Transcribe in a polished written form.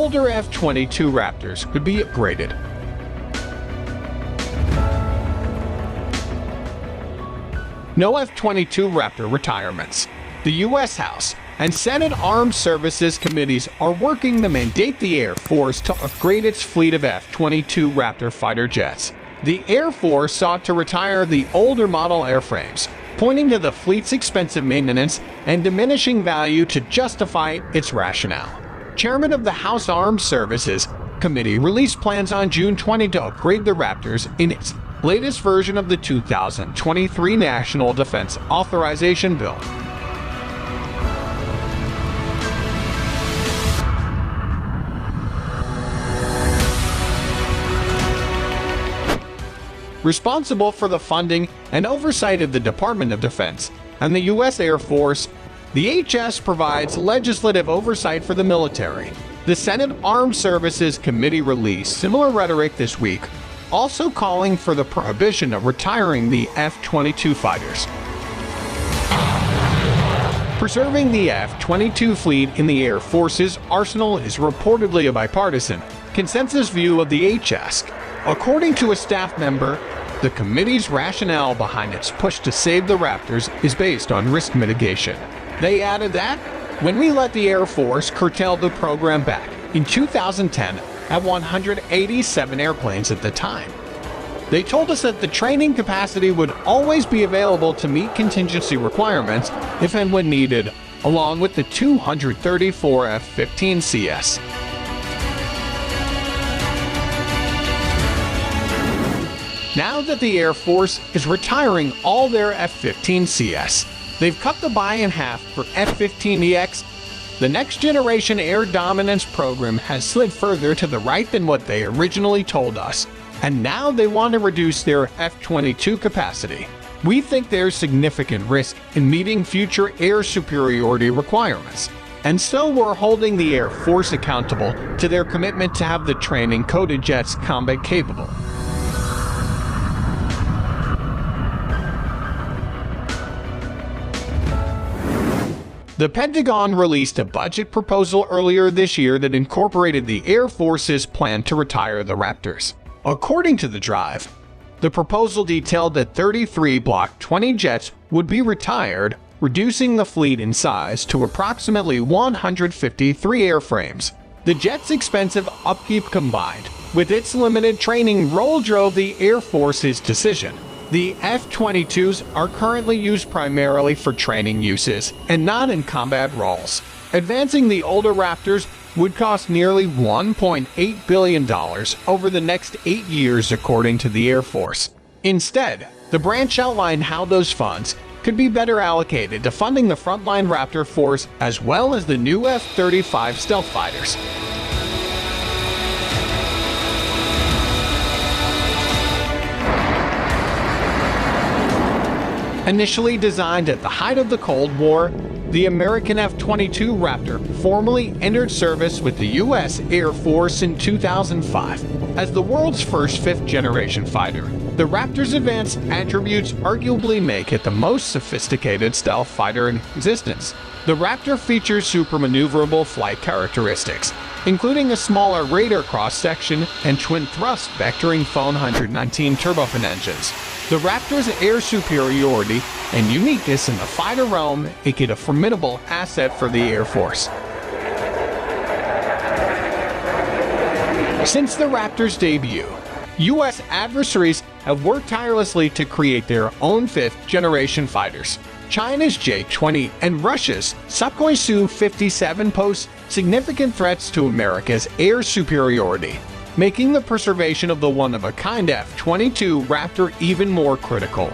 older F-22 Raptors could be upgraded. No F-22 Raptor retirements. The U.S. House and Senate Armed Services Committees are working to mandate the Air Force to upgrade its fleet of F-22 Raptor fighter jets. The Air Force sought to retire the older model airframes, pointing to the fleet's expensive maintenance and diminishing value to justify its rationale. Chairman of the House Armed Services Committee released plans on June 20 to upgrade the Raptors in its latest version of the 2023 National Defense Authorization Bill. Responsible for the funding and oversight of the Department of Defense and the U.S. Air Force, the HS provides legislative oversight for the military. The Senate Armed Services Committee released similar rhetoric this week, also calling for the prohibition of retiring the F-22 fighters. Preserving the F-22 fleet in the Air Force's arsenal is reportedly a bipartisan consensus view of the HS. According to a staff member, the committee's rationale behind its push to save the Raptors is based on risk mitigation. They added that, when we let the Air Force curtail the program back in 2010 at 187 airplanes at the time, they told us that the training capacity would always be available to meet contingency requirements if and when needed, along with the 234 F-15CS. Now that the Air Force is retiring all their F-15CS, they've cut the buy in half for F-15EX. The Next Generation Air Dominance program has slid further to the right than what they originally told us, and now they want to reduce their F-22 capacity. We think there's significant risk in meeting future air superiority requirements, and so we're holding the Air Force accountable to their commitment to have the training-coded jets combat capable. The Pentagon released a budget proposal earlier this year that incorporated the Air Force's plan to retire the Raptors. According to the Drive, the proposal detailed that 33 Block 20 jets would be retired, reducing the fleet in size to approximately 153 airframes. The jet's expensive upkeep combined with its limited training role drove the Air Force's decision. The F-22s are currently used primarily for training uses and not in combat roles. Advancing the older Raptors would cost nearly $1.8 billion over the next 8 years, according to the Air Force. Instead, the branch outlined how those funds could be better allocated to funding the frontline Raptor force as well as the new F-35 stealth fighters. Initially designed at the height of the Cold War, the American F-22 Raptor formally entered service with the U.S. Air Force in 2005. As the world's first fifth-generation fighter, the Raptor's advanced attributes arguably make it the most sophisticated stealth fighter in existence. The Raptor features super maneuverable flight characteristics, including a smaller radar cross-section and twin-thrust vectoring Phone 119 turbofan engines. The Raptor's air superiority and uniqueness in the fighter realm make it a formidable asset for the Air Force. Since the Raptor's debut, U.S. adversaries have worked tirelessly to create their own fifth-generation fighters. China's J-20 and Russia's Sukhoi Su-57 pose significant threats to America's air superiority, making the preservation of the one-of-a-kind F-22 Raptor even more critical.